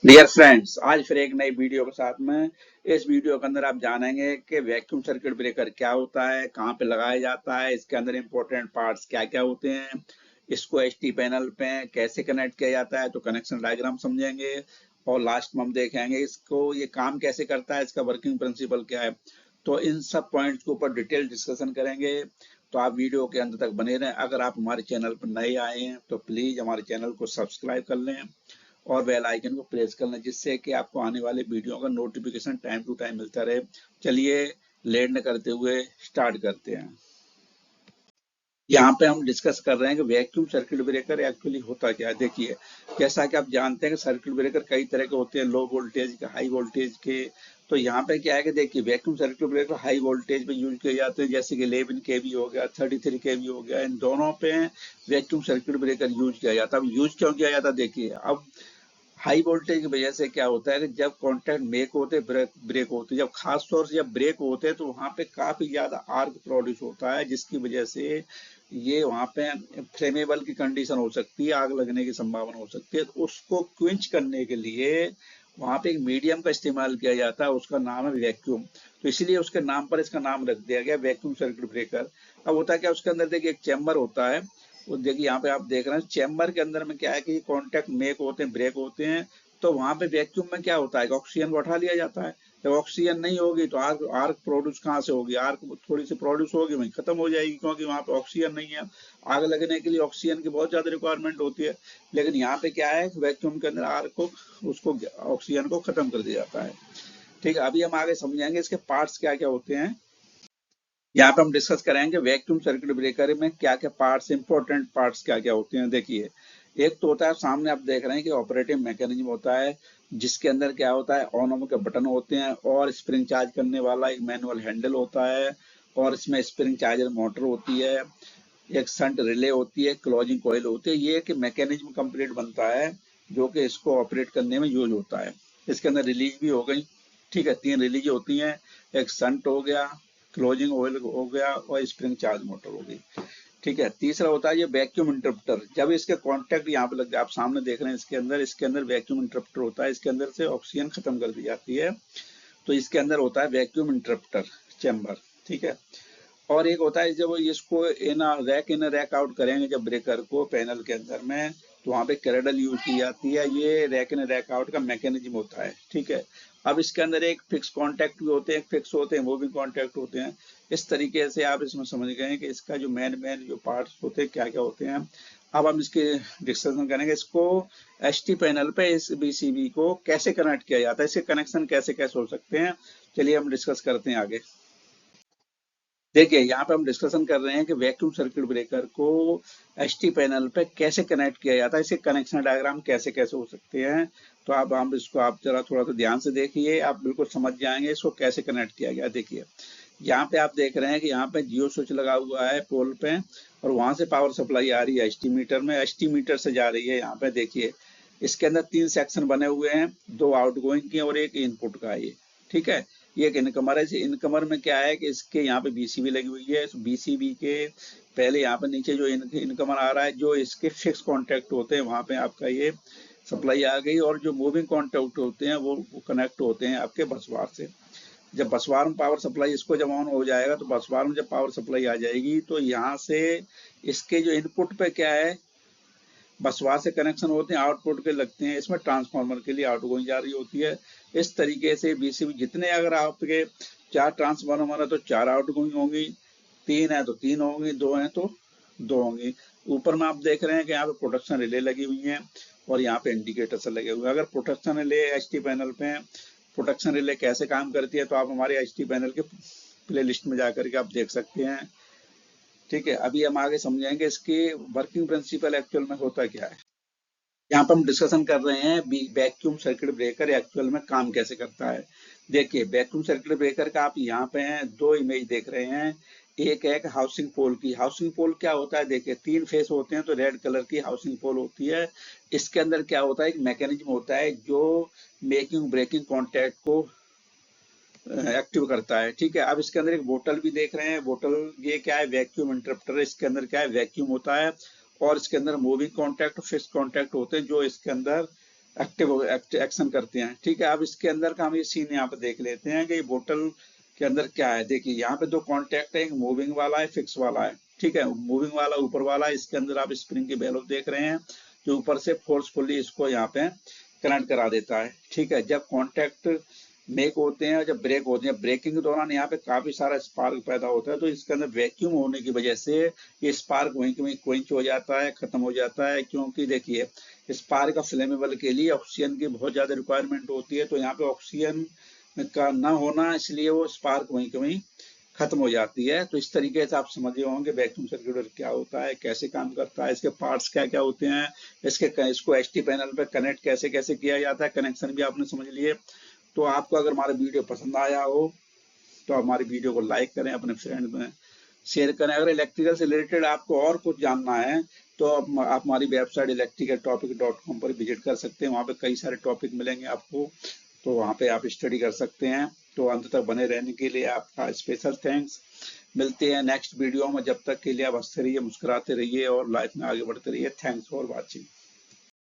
Dear friends, आज फिर एक नई वीडियो के साथ में। इस वीडियो के अंदर आप जानेंगे कि वैक्यूम सर्किट ब्रेकर क्या होता है, कहाँ पे लगाया जाता है, इसके अंदर इंपॉर्टेंट पार्ट्स क्या क्या होते हैं, इसको एचटी पैनल पे कैसे कनेक्ट किया जाता है, तो कनेक्शन डायग्राम समझेंगे। और लास्ट में हम देखेंगे इसको ये काम कैसे करता है, इसका वर्किंग प्रिंसिपल क्या है। तो इन सब पॉइंट्स के ऊपर डिटेल डिस्कशन करेंगे। तो आप वीडियो के अंत तक बने रहें। अगर आप हमारे चैनल पर नए आए हैं तो प्लीज हमारे चैनल को सब्सक्राइब कर लें और बेल आइकन को प्रेस करना, जिससे कि आपको आने वाले वीडियो का नोटिफिकेशन टाइम टू टाइम मिलता रहे। चलिए लेट न करते हुए स्टार्ट करते हैं। यहाँ पे हम डिस्कस कर रहे हैं कि वैक्यूम सर्किट ब्रेकर एक्चुअली होता क्या है। देखिए, जैसा कि आप जानते हैं कि सर्किट ब्रेकर कई तरह के होते हैं, लो वोल्टेज के, हाई वोल्टेज के। तो यहाँ पे क्या है कि देखिए, vacuum circuit breaker high voltage पे यूज किए जाते हैं, जैसे कि 11 केवी हो गया, 33 केवी हो गया। इन दोनों पे वैक्यूम सर्किट ब्रेकर यूज किया जाता है। अब यूज क्यों किया जाता है, देखिए अब हाई वोल्टेज की वजह से क्या होता है कि जब कॉन्टैक्ट मेक होते ब्रेक होते, जब खास तौर से जब ब्रेक होते हैं तो वहां पे काफी ज्यादा आर्क प्रोड्यूस होता है, जिसकी वजह से ये वहां पे फ्लेमेबल की कंडीशन हो सकती है, आग लगने की संभावना हो सकती है। तो उसको क्विंच करने के लिए वहां पे एक मीडियम का इस्तेमाल किया जाता है, उसका नाम है वैक्यूम। तो इसीलिए उसके नाम पर इसका नाम रख दिया गया वैक्यूम सर्किट ब्रेकर। अब होता क्या, उसके अंदर देखिए एक चैम्बर होता है। वो देखिए यहाँ पे आप देख रहे हैं चैम्बर के अंदर में क्या है कि कॉन्टैक्ट मेक होते हैं, ब्रेक होते हैं। तो वहां पे वैक्यूम में क्या होता है कि ऑक्सीजन को उठा लिया जाता है। जब ऑक्सीजन नहीं होगी तो आर्क आर्क प्रोड्यूस कहाँ से होगी, आर्क थोड़ी सी प्रोड्यूस होगी, वहीं खत्म हो जाएगी, क्योंकि वहां पे ऑक्सीजन नहीं है। आग लगने के लिए ऑक्सीजन की बहुत ज्यादा रिक्वायरमेंट होती है। लेकिन यहाँ पे क्या है, वैक्यूम के अंदर आर्क को उसको ऑक्सीजन को खत्म कर दिया जाता है। ठीक है, अभी हम आगे समझाएंगे इसके पार्ट्स क्या क्या होते हैं। यहाँ पे हम डिस्कस करेंगे वैक्यूम सर्किट ब्रेकर में क्या क्या पार्ट्स, इंपॉर्टेंट पार्ट्स क्या क्या होते हैं। देखिए, एक तो होता है सामने आप देख रहे हैं कि ऑपरेटिंग मैकेनिज्म होता है, जिसके अंदर क्या होता है, ऑन ऑफ के बटन होते हैं और स्प्रिंग चार्ज करने वाला एक मैनुअल हैंडल होता है। और इसमें स्प्रिंग चार्जर मोटर होती है, एक संट रिले होती है, क्लोजिंग कॉइल होती है। ये कि मैकेनिज्म कंप्लीट बनता है जो कि इसको ऑपरेट करने में यूज होता है। इसके अंदर रिलीज भी हो गई। ठीक है, 3 रिलीज होती हैं, एक संट हो गया, क्लोजिंग ऑयल हो गया और स्प्रिंग चार्ज मोटर हो गई। ठीक है, तीसरा होता है ये वैक्यूम इंटरप्टर। जब इसके कॉन्टैक्ट यहाँ पे लग जाए, आप सामने देख रहे हैं इसके अंदर वैक्यूम इंटरप्टर होता है, इसके अंदर से ऑक्सीजन खत्म कर दी जाती है। तो इसके अंदर होता है वैक्यूम इंटरप्टर चैम्बर। ठीक है, और एक होता है जब इसको इन रैक आउट करेंगे जब ब्रेकर को पैनल के अंदर में, तो वहां पे क्रेडल यूज की जाती है। ये रैक इन रैक आउट का मैकेनिज्म होता है। ठीक है, अब इसके अंदर एक फिक्स कॉन्टैक्ट भी होते हैं, एक फिक्स होते हैं, मूविंग कॉन्टैक्ट होते हैं। इस तरीके से आप इसमें समझ गए कि इसका जो मेन मेन जो पार्ट्स होते हैं क्या क्या होते हैं। अब हम इसके डिस्कशन करेंगे, इसको एचटी पैनल पे इस बीसीबी को कैसे कनेक्ट किया जाता है, इसके कनेक्शन कैसे कैसे हो सकते हैं। चलिए हम डिस्कस करते हैं आगे। देखिए, यहाँ पे हम डिस्कशन कर रहे हैं कि वैक्यूम सर्किट ब्रेकर को एचटी पैनल पे कैसे कनेक्ट किया जाता है, इसके कनेक्शन डायग्राम कैसे कैसे हो सकते हैं। तो अब हम इसको आप जरा थोड़ा सा ध्यान से देखिए, आप बिल्कुल समझ जाएंगे इसको कैसे कनेक्ट किया गया। देखिए, यहाँ पे आप देख रहे हैं कि यहाँ पे जियो स्विच लगा हुआ है पोल पे, और वहां से पावर सप्लाई आ रही है एचटी मीटर में, एचटी मीटर से जा रही है। यहाँ पे देखिए, इसके अंदर 3 सेक्शन बने हुए हैं, 2 आउटगोइंग के और एक इनपुट का। ये ठीक है, ये एक इनकमर है। इनकमर में क्या है कि इसके यहाँ पे बीसीबी लगी हुई है। बीसीबी के पहले यहाँ पे नीचे जो इनकमर आ रहा है, जो इसके फिक्स कॉन्टैक्ट होते हैं वहां पे आपका ये सप्लाई आ गई, और जो मूविंग कॉन्टैक्ट होते हैं वो कनेक्ट होते हैं आपके बस बार से। जब बस बार में पावर सप्लाई इसको जब ऑन हो जाएगा, तो बस बार में जब पावर सप्लाई आ जाएगी तो यहाँ से इसके जो इनपुट पे क्या है, बसवा से कनेक्शन होते हैं, आउटपुट के लगते हैं, इसमें ट्रांसफार्मर के लिए आउटगोइंग जा रही होती है। इस तरीके से बीसीबी जितने अगर आपके 4 ट्रांसफार्मर है तो 4 आउटगोइंग होंगी, 3 है तो 3 होंगी, 2 है तो 2 होंगी। ऊपर में आप देख रहे हैं कि यहाँ पे प्रोटेक्शन रिले लगी हुई है और यहाँ पे इंडिकेटर से लगे हुए हैं। अगर प्रोटेक्शन रिले एचटी पैनल पे, प्रोटेक्शन रिले कैसे काम करती है तो आप हमारे एचटी पैनल के प्ले लिस्ट में जाकर के आप देख सकते हैं। ठीक है, अभी हम आगे समझेंगे इसके वर्किंग प्रिंसिपल एक्चुअल में होता क्या है। यहाँ पर हम डिस्कशन कर रहे हैं वैक्यूम सर्किट ब्रेकर एक्चुअल में काम कैसे करता है। देखिए, वैक्यूम सर्किट ब्रेकर का आप यहाँ पे हैं 2 इमेज देख रहे हैं। एक है हाउसिंग पोल की। हाउसिंग पोल क्या होता है, देखिए 3 फेस होते हैं, तो रेड कलर की हाउसिंग पोल होती है। इसके अंदर क्या होता है, एक मैकेनिज्म होता है जो मेकिंग ब्रेकिंग कॉन्टैक्ट को एक्टिव करता है। ठीक है, अब इसके अंदर एक बोतल भी देख रहे हैं। बोतल ये क्या है, वैक्यूम इंटरप्टर है। इसके अंदर क्या है, वैक्यूम होता है, और इसके अंदर मूविंग कॉन्टैक्ट, फिक्स कॉन्टैक्ट होते हैं जो इसके अंदर एक्शन करते हैं। ठीक है, अब इसके अंदर का हम ये सीन यहाँ पे देख लेते हैं कि ये बोतल के अंदर क्या है। देखिए यहाँ पे दो कॉन्टेक्ट है, एक मूविंग वाला है, फिक्स वाला है। ठीक है, मूविंग वाला ऊपर वाला है, इसके अंदर आप स्प्रिंग की वैल्यू देख रहे हैं जो ऊपर से फोर्सफुली इसको यहाँ पे कनेक्ट करा देता है। ठीक है, जब कॉन्टेक्ट मेक होते हैं, जब ब्रेक होते हैं, ब्रेकिंग के दौरान यहाँ पे काफी सारा स्पार्क पैदा होता है, तो इसके अंदर वैक्यूम होने की वजह से ये स्पार्क वहीं के वहीं क्विंच हो जाता है, खत्म हो जाता है। क्योंकि देखिए स्पार्क का फ्लेमेबल के लिए ऑक्सीजन की बहुत ज्यादा रिक्वायरमेंट होती है, तो यहाँ पे ऑक्सीजन का न होना, इसलिए वो स्पार्क वहीं के वहीं खत्म हो जाती है। तो इस तरीके से आप समझ गए होंगे वैक्यूम सर्किट क्या होता है, कैसे काम करता है, इसके पार्ट्स क्या क्या होते हैं, इसको एचटी पैनल पे कनेक्ट कैसे कैसे किया जाता है, कनेक्शन भी आपने समझ लिए। तो आपको अगर हमारा वीडियो पसंद आया हो तो हमारी वीडियो को लाइक करें, अपने फ्रेंड में शेयर करें। अगर इलेक्ट्रिकल से रिलेटेड आपको और कुछ जानना है तो आप हमारी वेबसाइट electricaltopic.com पर विजिट कर सकते हैं, वहाँ पे कई सारे टॉपिक मिलेंगे आपको, तो वहाँ पे आप स्टडी कर सकते हैं। तो अंत तक बने रहने के लिए आपका स्पेशल थैंक्स। मिलते हैं नेक्स्ट वीडियो में, जब तक के लिए आप हंसते रहिए, मुस्कुराते रहिए और लाइफ में आगे बढ़ते रहिए। Thanks for watching.